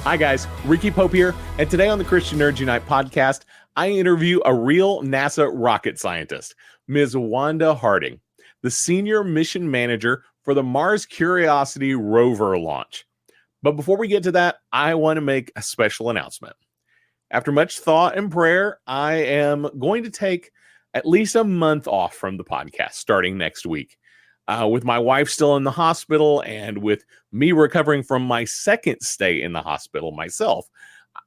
Hi, guys. Ricky Pope here. And today on the Christian Nerds Unite podcast, I interview a real NASA rocket scientist, Ms. Wanda Harding, the senior mission manager for the Mars Curiosity rover launch. But before we get to that, I want to make a special announcement. After much thought and prayer, I am going to take at least a month off from the podcast starting next week. With my wife still in the hospital and with me recovering from my second stay in the hospital myself,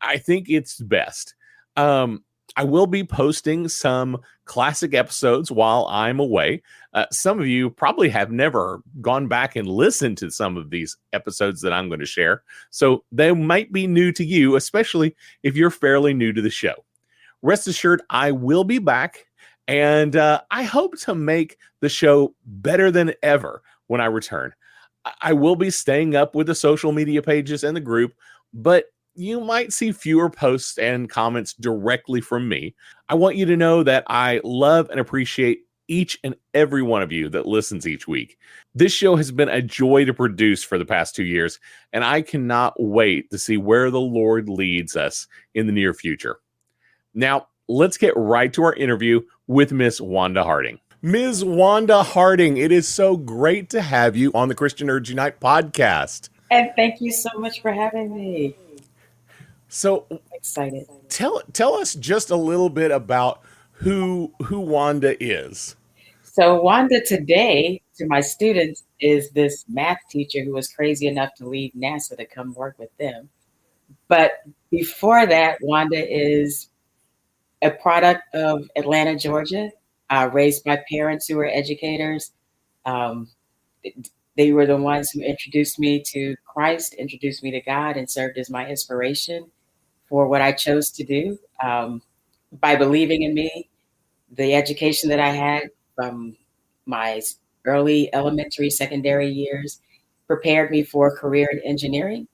I think it's best. I will be posting some classic episodes while I'm away. Some of you probably have never gone back and listened to some of these episodes that I'm going to share, so they might be new to you, especially if you're fairly new to the show. Rest assured, I will be back. And I hope to make the show better than ever when I return. I will be staying up with the social media pages and the group, but you might see fewer posts and comments directly from me. I want you to know that I love and appreciate each and every one of you that listens each week. This show has been a joy to produce for the past 2 years, and I cannot wait to see where the Lord leads us in the near future. Now, let's get right to our interview with Miss Wanda Harding. Ms. Wanda Harding, it is so great to have you on the Christian Nerds Unite podcast. And thank you so much for having me. So I'm excited. Tell us just a little bit about who Wanda is. So Wanda today, to my students, is this math teacher who was crazy enough to leave NASA to come work with them. But before that, Wanda is a product of Atlanta, Georgia, raised by parents who were educators. They were the ones who introduced me to Christ, introduced me to God, and served as my inspiration for what I chose to do. By believing in me, the education that I had from my early elementary, secondary years prepared me for a career in engineering.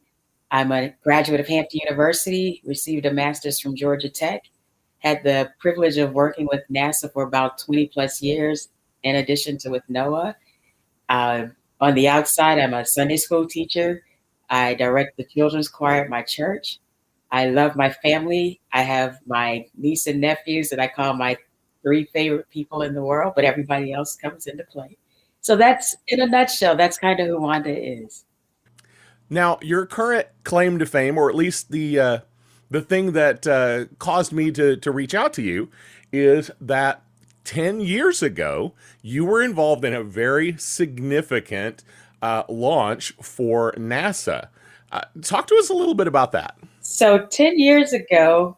I'm a graduate of Hampton University, received a master's from Georgia Tech, had the privilege of working with NASA for about 20 plus years, in addition to with NOAA. On the outside, I'm a Sunday school teacher. I direct the children's choir at my church. I love my family. I have my niece and nephews that I call my 3 favorite people in the world, but everybody else comes into play. So that's, in a nutshell, that's kind of who Wanda is. Now, your current claim to fame, or at least the thing that caused me to reach out to you, is that 10 years ago, you were involved in a very significant launch for NASA. Talk to us a little bit about that. So 10 years ago,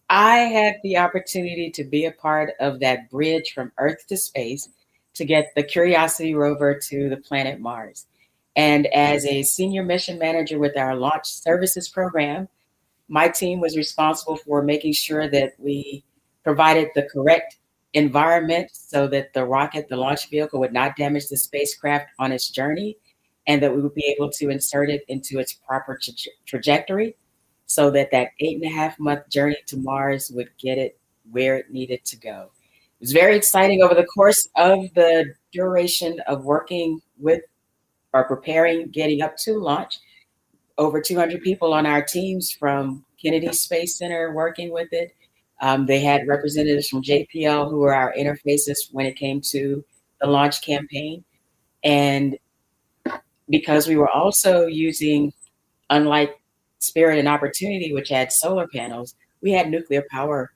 I had the opportunity to be a part of that bridge from Earth to space to get the Curiosity rover to the planet Mars. And as a senior mission manager with our launch services program, my team was responsible for making sure that we provided the correct environment so that the rocket, the launch vehicle, would not damage the spacecraft on its journey, and that we would be able to insert it into its proper trajectory so that that 8.5-month journey to Mars would get it where it needed to go. It was very exciting. Over the course of the duration of working with or preparing, getting up to launch, over 200 people on our teams from Kennedy Space Center working with it. They had representatives from JPL who were our interfaces when it came to the launch campaign. And because we were also using, unlike Spirit and Opportunity, which had solar panels, we had nuclear power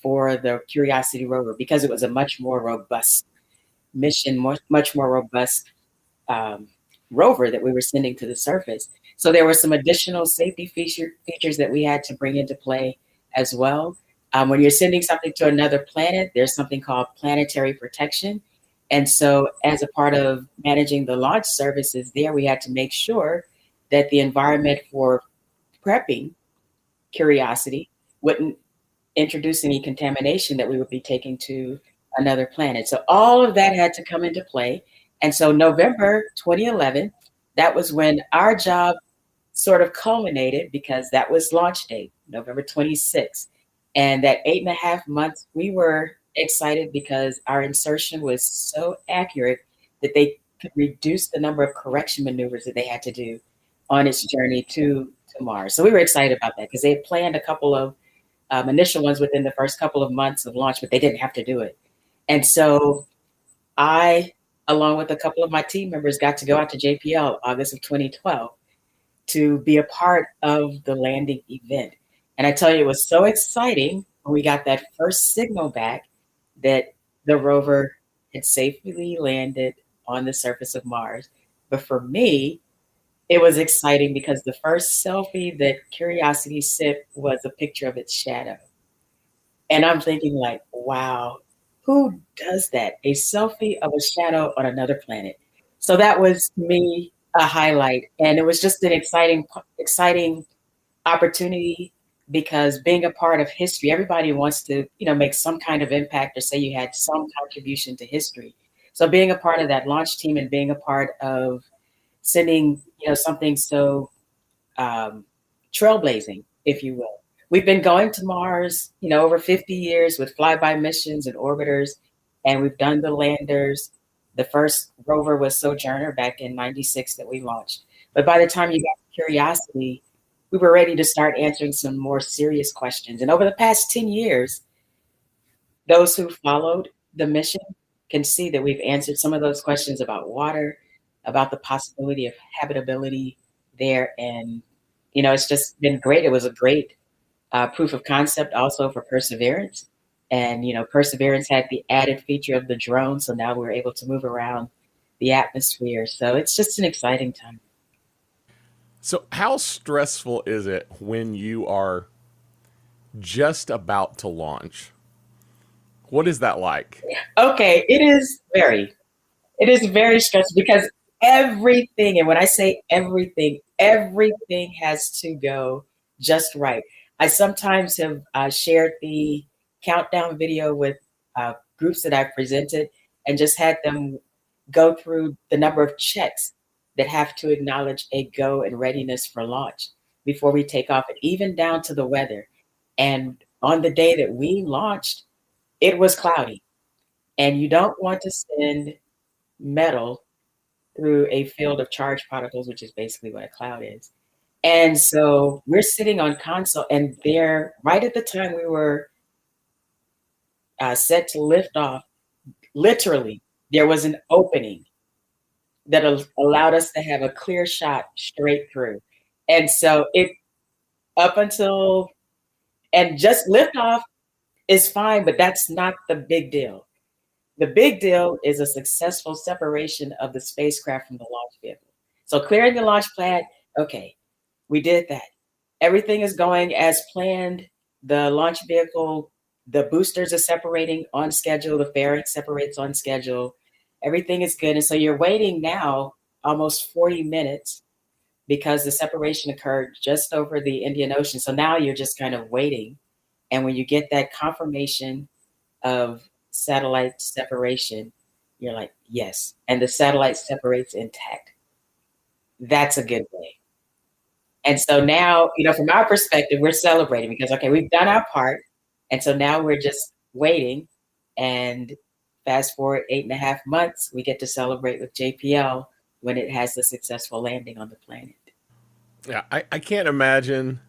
for the Curiosity rover because it was a much more robust mission, much more robust rover that we were sending to the surface. So there were some additional safety features that we had to bring into play as well. When you're sending something to another planet, there's something called planetary protection. And so as a part of managing the launch services there, we had to make sure that the environment for prepping Curiosity wouldn't introduce any contamination that we would be taking to another planet. So all of that had to come into play. And so November 2011, that was when our job sort of culminated, because that was launch date, November 26th. And that 8.5 months, we were excited because our insertion was so accurate that they could reduce the number of correction maneuvers that they had to do on its journey to to Mars. So we were excited about that because they had planned a couple of initial ones within the first couple of months of launch, but they didn't have to do it. And so I, along with a couple of my team members, got to go out to JPL August of 2012 to be a part of the landing event. And I tell you, it was so exciting when we got that first signal back that the rover had safely landed on the surface of Mars. But for me, it was exciting because the first selfie that Curiosity sent was a picture of its shadow. And I'm thinking like, wow, who does that? A selfie of a shadow on another planet. So that was to me a highlight. And it was just an exciting opportunity because being a part of history, everybody wants to, make some kind of impact or say you had some contribution to history. So being a part of that launch team and being a part of sending, something so trailblazing, if you will. We've been going to Mars, over 50 years with flyby missions and orbiters, and we've done the landers. The first rover was Sojourner back in '96 that we launched. But by the time you got Curiosity, we were ready to start answering some more serious questions. And over the past 10 years, those who followed the mission can see that we've answered some of those questions about water, about the possibility of habitability there. And, it's just been great. It was a great proof of concept also for Perseverance. And, Perseverance had the added feature of the drone. So now we're able to move around the atmosphere. So it's just an exciting time. So, how stressful is it when you are just about to launch? What is that like? Okay, it is very stressful because everything, and when I say everything has to go just right. I sometimes have shared the countdown video with groups that I've presented and just had them go through the number of checks that have to acknowledge a go and readiness for launch before we take off, and even down to the weather. And on the day that we launched, it was cloudy, and you don't want to send metal through a field of charged particles, which is basically what a cloud is. And so we're sitting on console, and there, right at the time we were set to lift off, literally, there was an opening that allowed us to have a clear shot straight through. And so it, up until, and just liftoff is fine, but that's not the big deal. The big deal is a successful separation of the spacecraft from the launch vehicle. So clearing the launch pad, okay, we did that. Everything is going as planned. The launch vehicle, the boosters are separating on schedule. The fairing separates on schedule. Everything is good. And so you're waiting now almost 40 minutes because the separation occurred just over the Indian Ocean. So now you're just kind of waiting. And when you get that confirmation of satellite separation, you're like, yes. And the satellite separates intact. That's a good day. And so now, from our perspective, we're celebrating because, okay, we've done our part. And so now we're just waiting. And fast forward 8.5 months, we get to celebrate with JPL when it has the successful landing on the planet. Yeah, I can't imagine.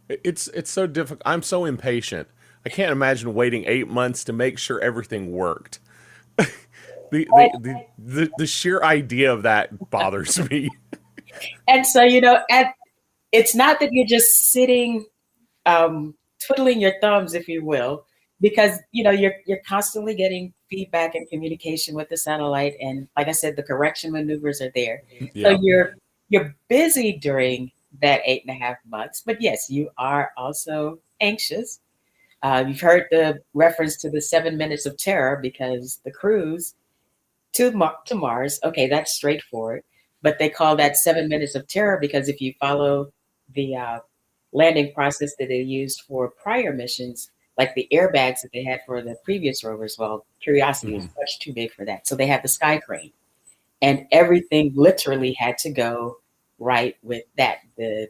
It's so difficult. I'm so impatient. I can't imagine waiting 8 months to make sure everything worked. The sheer idea of that bothers me. And so, it's not that you're just sitting, twiddling your thumbs, if you will, because you're constantly getting feedback and communication with the satellite, and like I said, the correction maneuvers are there. Yeah. So you're busy during that 8.5 months, but yes, you are also anxious. You've heard the reference to the 7 minutes of terror because the cruise to Mars, okay, that's straightforward, but they call that 7 minutes of terror because if you follow the landing process that they used for prior missions, like the airbags that they had for the previous rovers, well, Curiosity was much too big for that. So they had the sky crane, and everything literally had to go right with that. The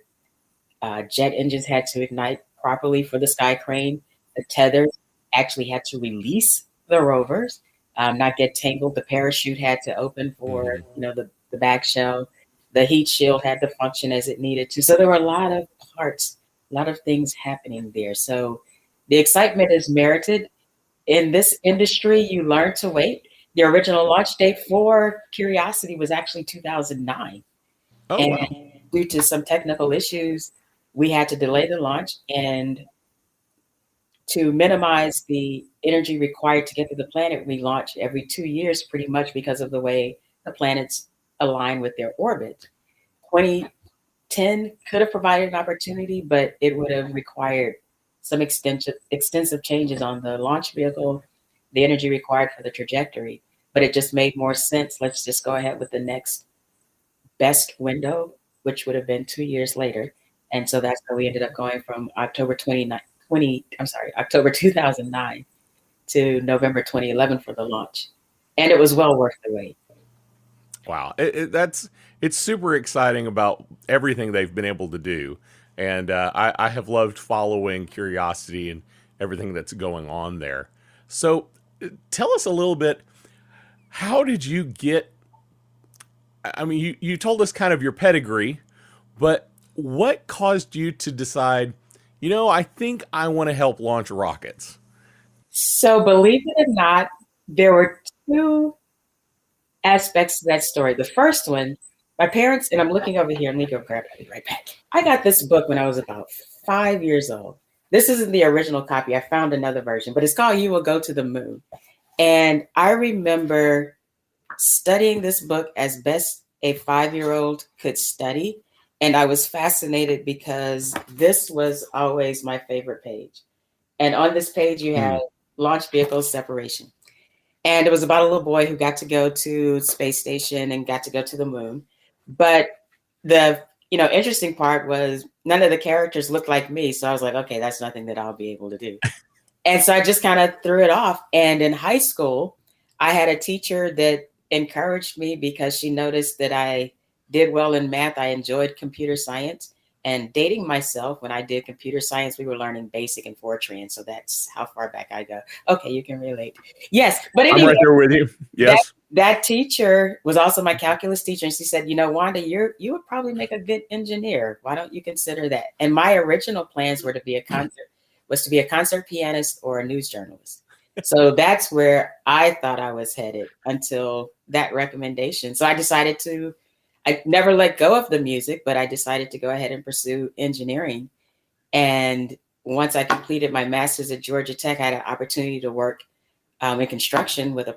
jet engines had to ignite properly for the sky crane. The tethers actually had to release the rovers, not get tangled. The parachute had to open for the back shell. The heat shield had to function as it needed to. So there were a lot of parts, a lot of things happening there. So the excitement is merited. In this industry, you learn to wait. The original launch date for Curiosity was actually 2009. Oh, And wow. due to some technical issues, we had to delay the launch. And to minimize the energy required to get to the planet, we launch every 2 years pretty much because of the way the planets align with their orbit. 2010 could have provided an opportunity, but it would have required some extensive changes on the launch vehicle, the energy required for the trajectory. But it just made more sense. Let's just go ahead with the next best window, which would have been 2 years later. And so that's how we ended up going from October 2009 to November 2011 for the launch. And it was well worth the wait. Wow, it's super exciting about everything they've been able to do, and I have loved following Curiosity and everything that's going on there. So, tell us a little bit. How did you get? I mean, you told us kind of your pedigree, but what caused you to decide? I think I want to help launch rockets. So, believe it or not, there were two aspects to that story. The first one, my parents, and I'm looking over here, let me go grab it right back. I got this book when I was about 5 years old. This isn't the original copy. I found another version, but it's called You Will Go to the Moon. And I remember studying this book as best a 5-year-old could study. And I was fascinated because this was always my favorite page. And on this page, you had launch vehicle separation. And it was about a little boy who got to go to space station and got to go to the moon. But the interesting part was none of the characters looked like me. So I was like, okay, that's nothing that I'll be able to do. And so I just kind of threw it off. And in high school, I had a teacher that encouraged me because she noticed that I did well in math. I enjoyed computer science. And dating myself, when I did computer science, we were learning BASIC and Fortran. So that's how far back I go. Okay, you can relate. Yes, but I'm anyway, right there with you. Yes. that teacher was also my calculus teacher. And she said, Wanda, you would probably make a good engineer. Why don't you consider that? And my original plans were to be a concert pianist or a news journalist. So that's where I thought I was headed until that recommendation. So I never let go of the music, but I decided to go ahead and pursue engineering. And once I completed my master's at Georgia Tech, I had an opportunity to work in construction with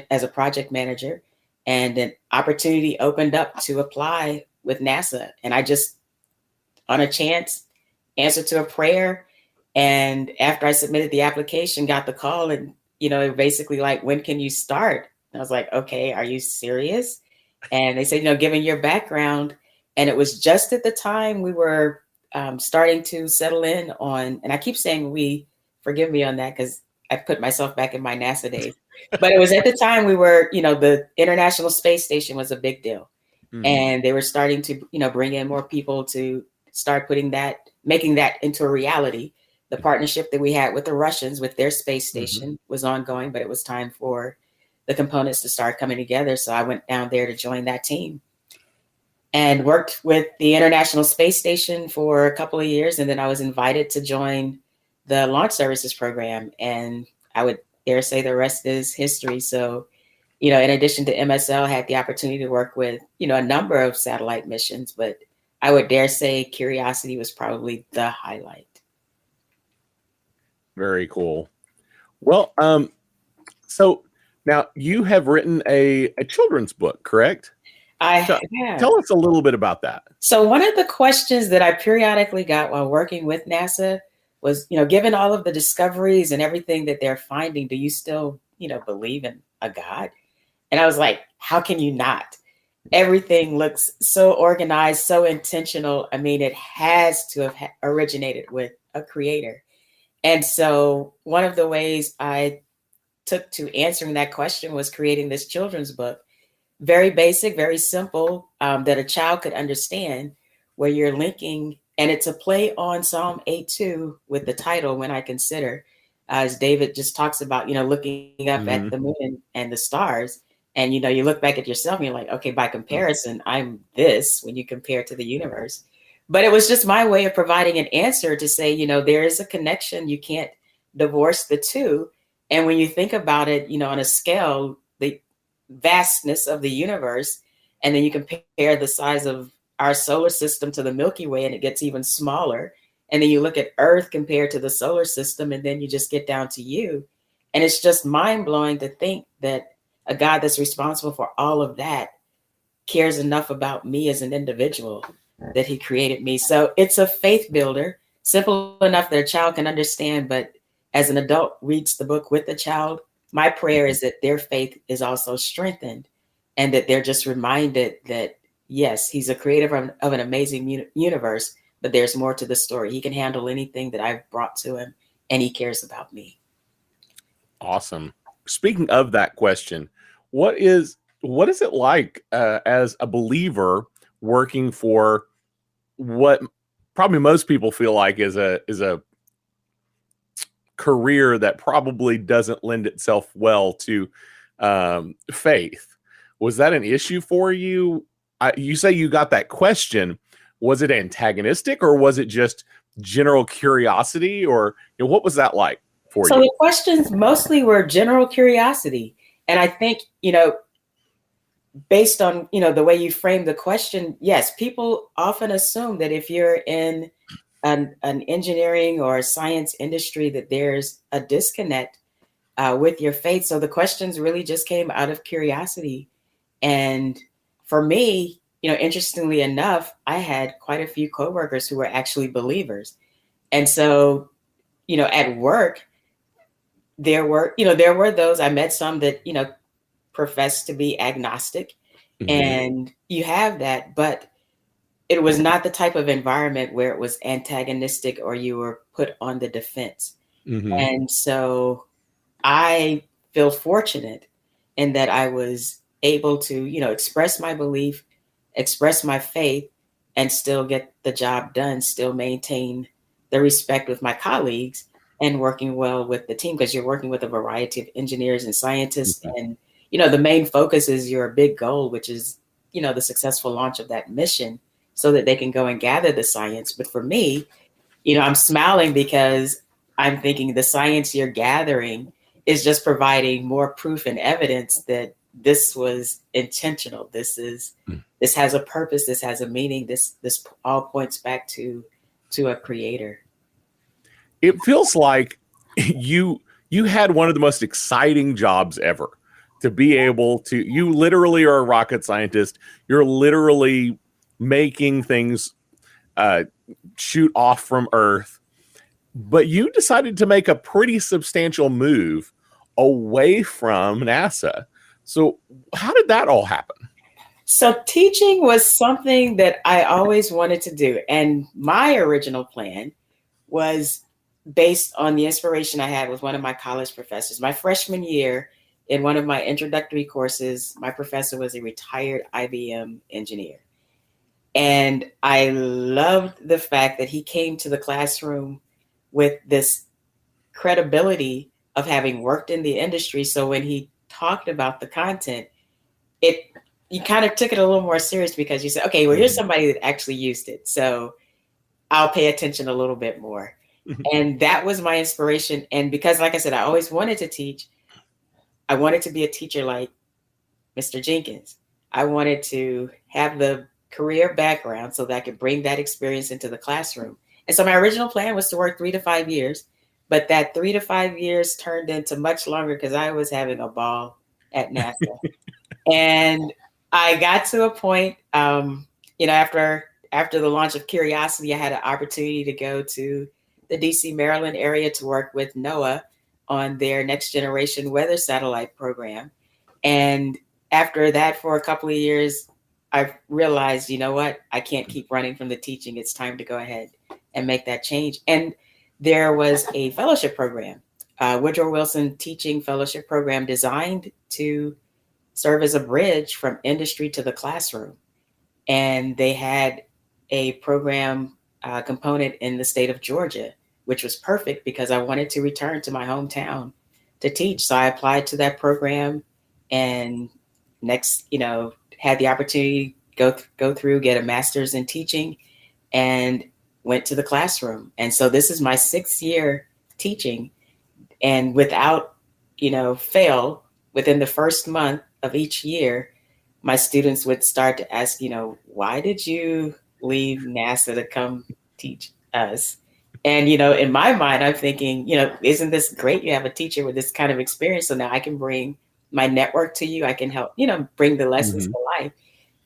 as a project manager, and an opportunity opened up to apply with NASA. And I just, on a chance, answered to a prayer. And after I submitted the application, got the call, and basically like, when can you start? And I was like, okay, are you serious? And they said, given your background, and it was just at the time we were starting to settle in on, and I keep saying we, forgive me on that because I put myself back in my NASA days, but it was at the time we were, the International Space Station was a big deal. And they were starting to, bring in more people to start making that into a reality. The partnership that we had with the Russians with their space station was ongoing, but it was time for the components to start coming together. So I went down there to join that team and worked with the International Space Station for a couple of years. And then I was invited to join the Launch Services Program. And I would dare say the rest is history. So, in addition to MSL, I had the opportunity to work with, a number of satellite missions, but I would dare say Curiosity was probably the highlight. Very cool. Well, so now you have written a children's book, correct? I So have. tell us a little bit about that. So one of the questions that I periodically got while working with NASA was, given all of the discoveries and everything that they're finding, do you still, believe in a God? And I was like, how can you not? Everything looks so organized, so intentional. I mean, it has to have originated with a creator. And so one of the ways I took to answering that question was creating this children's book. Very basic, very simple, that a child could understand, where you're linking, and it's a play on Psalm 8:2 with the title, When I Consider, as David just talks about, looking up at the moon and the stars. And, you look back at yourself and you're like, okay, by comparison, I'm this when you compare to the universe. But it was just my way of providing an answer to say, there is a connection. You can't divorce the two. And when you think about it, on a scale, the vastness of the universe, and then you compare the size of our solar system to the Milky Way, and it gets even smaller. And then you look at Earth compared to the solar system, and then you just get down to you. And it's just mind blowing to think that a God that's responsible for all of that cares enough about me as an individual that he created me. So it's a faith builder, simple enough that a child can understand. But as an adult reads the book with the child, my prayer is that their faith is also strengthened and that they're just reminded that, yes, he's a creator of an amazing universe, but there's more to the story. He can handle anything that I've brought to him, and he cares about me. Awesome. Speaking of that question, what is it like as a believer working for what probably most people feel like is a career that probably doesn't lend itself well to faith? Was that an issue for you? You say you got that question. Was it antagonistic, or was it just general curiosity, or what was that like for you? So the questions mostly were general curiosity. And I think, based on, the way you frame the question, yes, people often assume that if you're in an engineering or science industry, that there's a disconnect with your faith. So the questions really just came out of curiosity. And for me, interestingly enough, I had quite a few coworkers who were actually believers. And so, at work, there were those, I met some that, professed to be agnostic, Mm-hmm. and you have that, but it was not the type of environment where it was antagonistic or you were put on the defense. Mm-hmm. And so I feel fortunate in that I was able to, express my belief, express my faith, and still get the job done, still maintain the respect with my colleagues and working well with the team, because you're working with a variety of engineers and scientists. Mm-hmm. And, the main focus is your big goal, which is, the successful launch of that mission so that they can go and gather the science. But for me, I'm smiling because I'm thinking the science you're gathering is just providing more proof and evidence that this was intentional. This has a purpose. This has a meaning. This all points back to a creator. It feels like you had one of the most exciting jobs ever, to be able to, you literally are a rocket scientist. You're literally making things shoot off from Earth, but you decided to make a pretty substantial move away from NASA. So how did that all happen? So teaching was something that I always wanted to do. And my original plan was based on the inspiration I had with one of my college professors. My freshman year, in one of my introductory courses, my professor was a retired IBM engineer. And I loved the fact that he came to the classroom with this credibility of having worked in the industry. So when he talked about the content, you kind of took it a little more serious, because you said, okay, well, here's somebody that actually used it, so I'll pay attention a little bit more. And that was my inspiration. And because, like I said, I always wanted to teach, I wanted to be a teacher like Mr. Jenkins. I wanted to have the career background so that I could bring that experience into the classroom. And so my original plan was to work 3 to 5 years, but that 3 to 5 years turned into much longer because I was having a ball at NASA. And I got to a point, after the launch of Curiosity, I had an opportunity to go to the DC, Maryland area to work with NOAA on their next generation weather satellite program. And after that, for a couple of years, I realized, you know what, I can't keep running from the teaching. It's time to go ahead and make that change. And there was a fellowship program, Woodrow Wilson Teaching Fellowship Program, designed to serve as a bridge from industry to the classroom. And they had a program component in the state of Georgia, which was perfect because I wanted to return to my hometown to teach. So I applied to that program and next, had the opportunity to go through, get a master's in teaching, and went to the classroom. And so this is my 6th year teaching, and without, fail, within the first month of each year, my students would start to ask, why did you leave NASA to come teach us? And, in my mind, I'm thinking, isn't this great? You have a teacher with this kind of experience. So now I can bring my network to you. I can help, bring the lessons to life.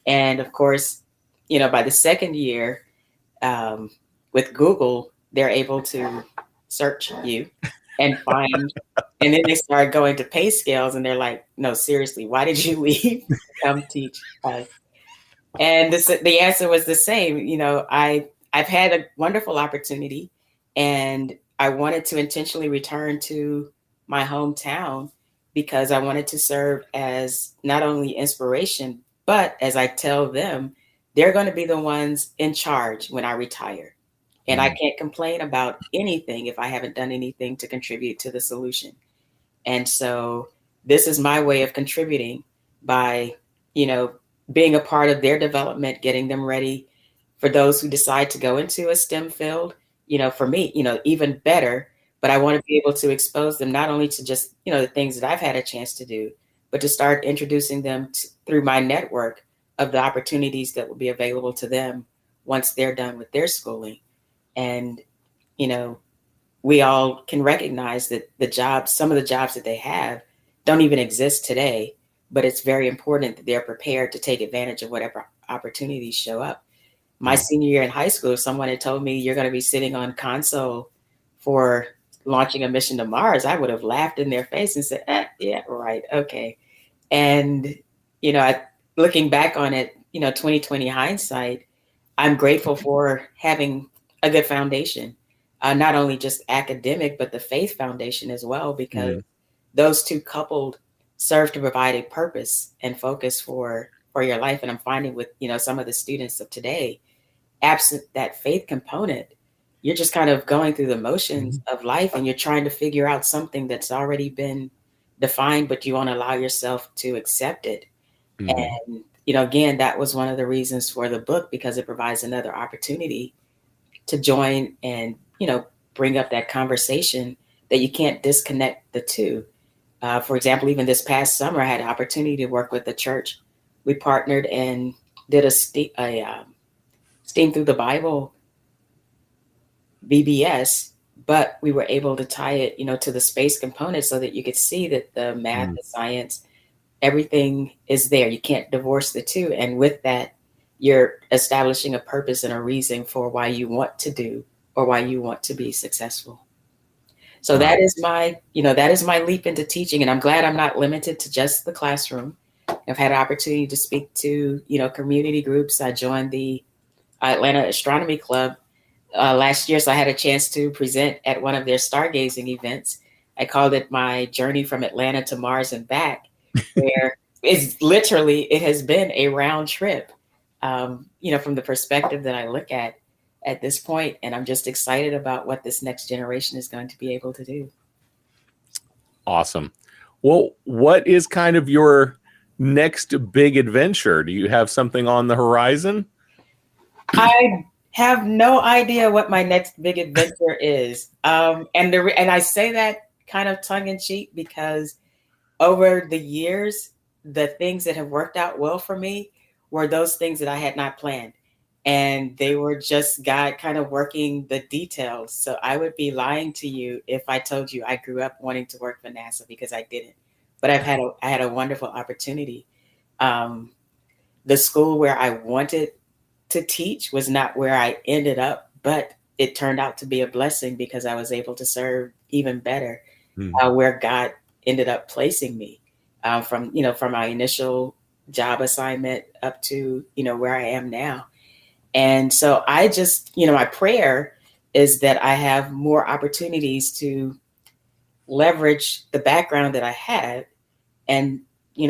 And of course, by the 2nd year, with Google, they're able to search you and find, and then they start going to pay scales and they're like, no, seriously, why did you leave to come teach us? And the answer was the same. I've had a wonderful opportunity, and I wanted to intentionally return to my hometown because I wanted to serve as not only inspiration, but as I tell them, they're going to be the ones in charge when I retire. And I can't complain about anything if I haven't done anything to contribute to the solution. And so this is my way of contributing by, being a part of their development, getting them ready for those who decide to go into a STEM field. For me, even better, but I want to be able to expose them not only to just, the things that I've had a chance to do, but to start introducing them through my network of the opportunities that will be available to them once they're done with their schooling. And, we all can recognize that some of the jobs that they have don't even exist today, but it's very important that they're prepared to take advantage of whatever opportunities show up. My senior year in high school, if someone had told me you're going to be sitting on console for launching a mission to Mars, I would have laughed in their face and said, yeah, right. Okay. And, looking back on it, 2020 hindsight, I'm grateful for having a good foundation, not only just academic, but the faith foundation as well, because those two coupled serve to provide a purpose and focus for your life. And I'm finding with, some of the students of today, absent that faith component, you're just kind of going through the motions of life and you're trying to figure out something that's already been defined, but you won't allow yourself to accept it. And, again, that was one of the reasons for the book, because it provides another opportunity to join and, bring up that conversation that you can't disconnect the two. For example, even this past summer, I had an opportunity to work with the church. We partnered and did a STEAM Through the Bible VBS, but we were able to tie it, to the space component so that you could see that the math, the science, everything is there. You can't divorce the two. And with that, you're establishing a purpose and a reason for why you want to do or why you want to be successful. So that is my leap into teaching. And I'm glad I'm not limited to just the classroom. I've had an opportunity to speak to, community groups. I joined the Atlanta Astronomy Club last year. So I had a chance to present at one of their stargazing events. I called it my journey from Atlanta to Mars and back, where it has been a round trip, from the perspective that I look at this point. And I'm just excited about what this next generation is going to be able to do. Awesome. Well, what is kind of your next big adventure? Do you have something on the horizon? I have no idea what my next big adventure is. And I say that kind of tongue in cheek because over the years, the things that have worked out well for me were those things that I had not planned. And they were just God kind of working the details. So I would be lying to you if I told you I grew up wanting to work for NASA, because I didn't. But I had a wonderful opportunity. The school where I wanted to teach was not where I ended up, but it turned out to be a blessing because I was able to serve even better where God ended up placing me, from my initial job assignment up to, where I am now. And so I just, my prayer is that I have more opportunities to leverage the background that I have and,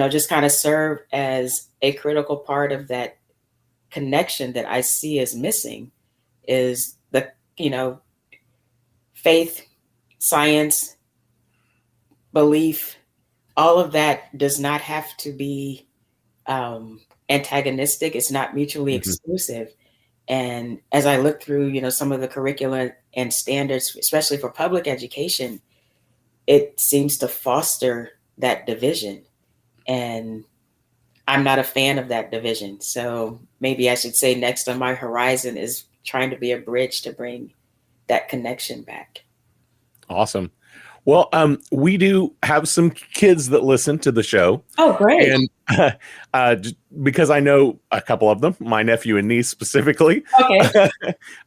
just kind of serve as a critical part of that connection that I see as missing is the, faith, science, belief, all of that does not have to be antagonistic. It's not mutually Mhm. exclusive. And as I look through, some of the curricula and standards, especially for public education, it seems to foster that division. And I'm not a fan of that division. So maybe I should say next on my horizon is trying to be a bridge to bring that connection back. Awesome. Well, we do have some kids that listen to the show, Oh, great. and because I know a couple of them, my nephew and niece specifically. Okay.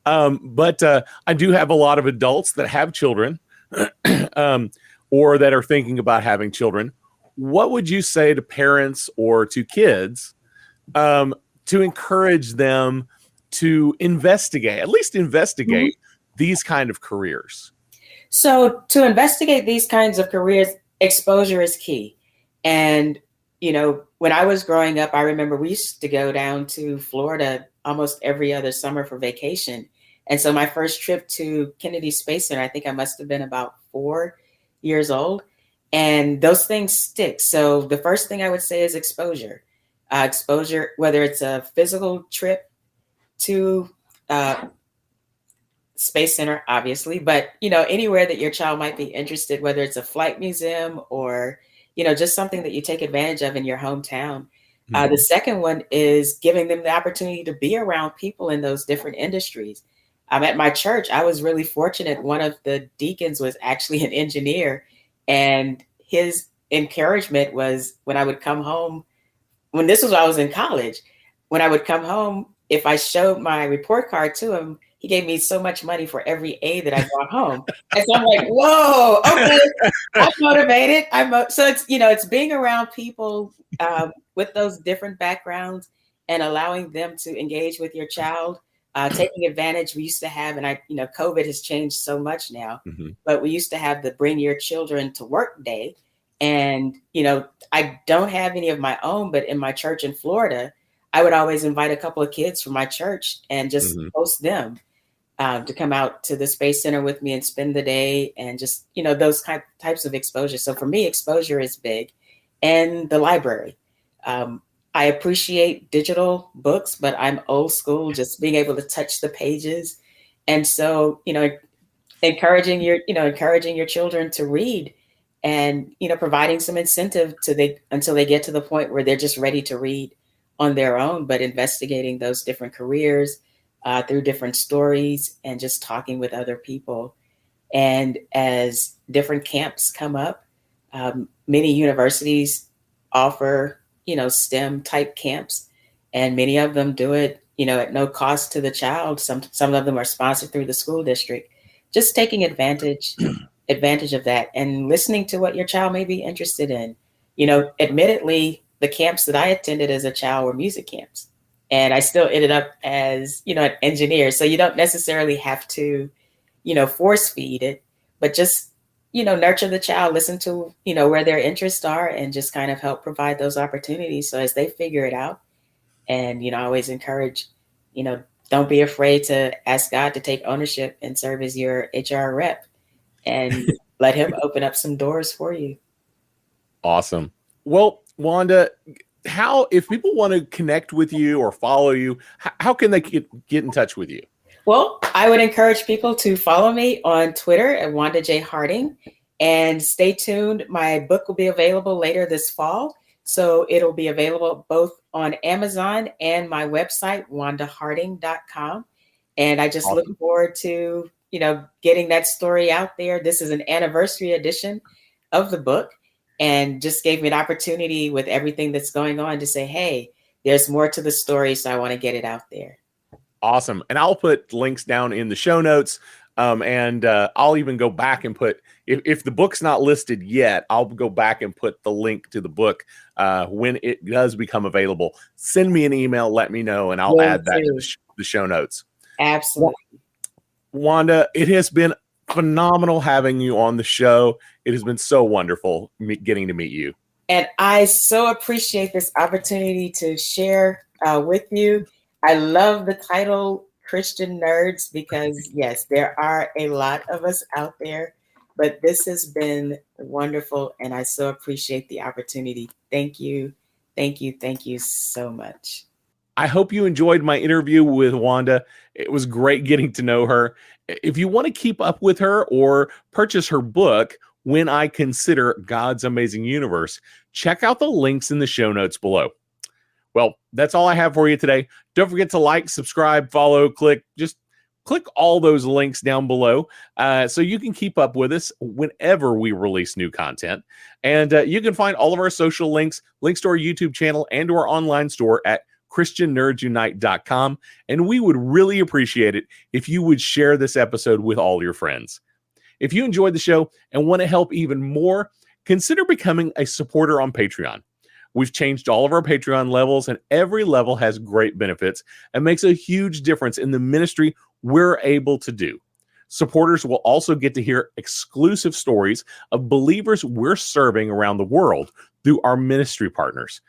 But I do have a lot of adults that have children, um, or that are thinking about having children. What would you say to parents or to kids to encourage them to investigate, at least Mhm. investigate these kind of careers? So to investigate these kinds of careers, exposure is key. And, when I was growing up, I remember we used to go down to Florida almost every other summer for vacation. And so my first trip to Kennedy Space Center, I think I must have been about 4 years old. And those things stick. So the first thing I would say is exposure. Exposure, whether it's a physical trip to uh, Space Center, obviously, but anywhere that your child might be interested, whether it's a flight museum or just something that you take advantage of in your hometown. The Mhm. second one is giving them the opportunity to be around people in those different industries. At my church, I was really fortunate. One of the deacons was actually an engineer, and his encouragement was when I would come home. When this was when I was in college, when I would come home, if I showed my report card to him, he gave me so much money for every A that I brought home. And so I'm like, whoa, okay, I'm motivated. So it's being around people with those different backgrounds and allowing them to engage with your child, taking advantage. We used to have, and COVID has changed so much now, Mhm. but we used to have the Bring Your Children to Work Day. And, I don't have any of my own, but in my church in Florida, I would always invite a couple of kids from my church and just Mhm. host them to come out to the Space Center with me and spend the day and just, those types of exposure. So for me, exposure is big. And the library. Um, I appreciate digital books, but I'm old school, just being able to touch the pages. And so, encouraging your children to read and providing some incentive to they until they get to the point where they're just ready to read on their own, but investigating those different careers through different stories and just talking with other people. And as different camps come up, many universities offer STEM type camps, and many of them do it at no cost to the child. Some of them are sponsored through the school district. Just taking advantage of that and listening to what your child may be interested in. Admittedly, the camps that I attended as a child were music camps, and I still ended up as an engineer. So you don't necessarily have to force feed it, but just nurture the child, listen to where their interests are, and just kind of help provide those opportunities so as they figure it out. And I always encourage, you know don't be afraid to ask God to take ownership and serve as your HR rep, and let him open up some doors for you. Awesome. Well, Wanda, how if people want to connect with you or follow you, how can they get in touch with you? Well, I would encourage people to follow me on Twitter at Wanda J. Harding, and stay tuned. My book will be available later this fall. So it'll be available both on Amazon and my website, wandaharding.com. And I just look Awesome. forward to, getting that story out there. This is an anniversary edition of the book, and just gave me an opportunity with everything that's going on to say, hey, there's more to the story. So I want to get it out there. Awesome. And I'll put links down in the show notes. And I'll even go back and put, if the book's not listed yet, I'll go back and put the link to the book when it does become available. Send me an email, let me know, and I'll Will add that to do. the show notes. Absolutely. Wanda, it has been phenomenal having you on the show. It has been so wonderful getting to meet you. And I so appreciate this opportunity to share with you. I love the title Christian Nerds because, yes, there are a lot of us out there, but this has been wonderful. And I so appreciate the opportunity. Thank you. Thank you. Thank you so much. I hope you enjoyed my interview with Wanda. It was great getting to know her. If you want to keep up with her or purchase her book, When I Consider God's Amazing Universe, check out the links in the show notes below. Well, that's all I have for you today. Don't forget to like, subscribe, follow, just click all those links down below so you can keep up with us whenever we release new content. And you can find all of our social links to our YouTube channel, and to our online store at ChristianNerdsUnite.com. And we would really appreciate it if you would share this episode with all your friends. If you enjoyed the show and want to help even more, consider becoming a supporter on Patreon. We've changed all of our Patreon levels, and every level has great benefits and makes a huge difference in the ministry we're able to do. Supporters will also get to hear exclusive stories of believers we're serving around the world through our ministry partners.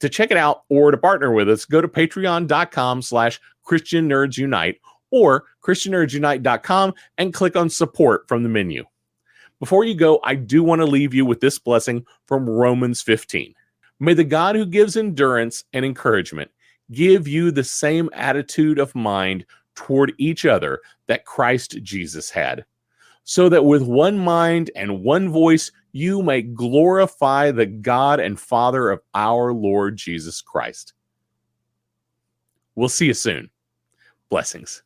To check it out or to partner with us, go to patreon.com/ChristianNerdsUnite or ChristianNerdsUnite.com and click on support from the menu. Before you go, I do want to leave you with this blessing from Romans 15. May the God who gives endurance and encouragement give you the same attitude of mind toward each other that Christ Jesus had, so that with one mind and one voice you may glorify the God and Father of our Lord Jesus Christ. We'll see you soon. Blessings.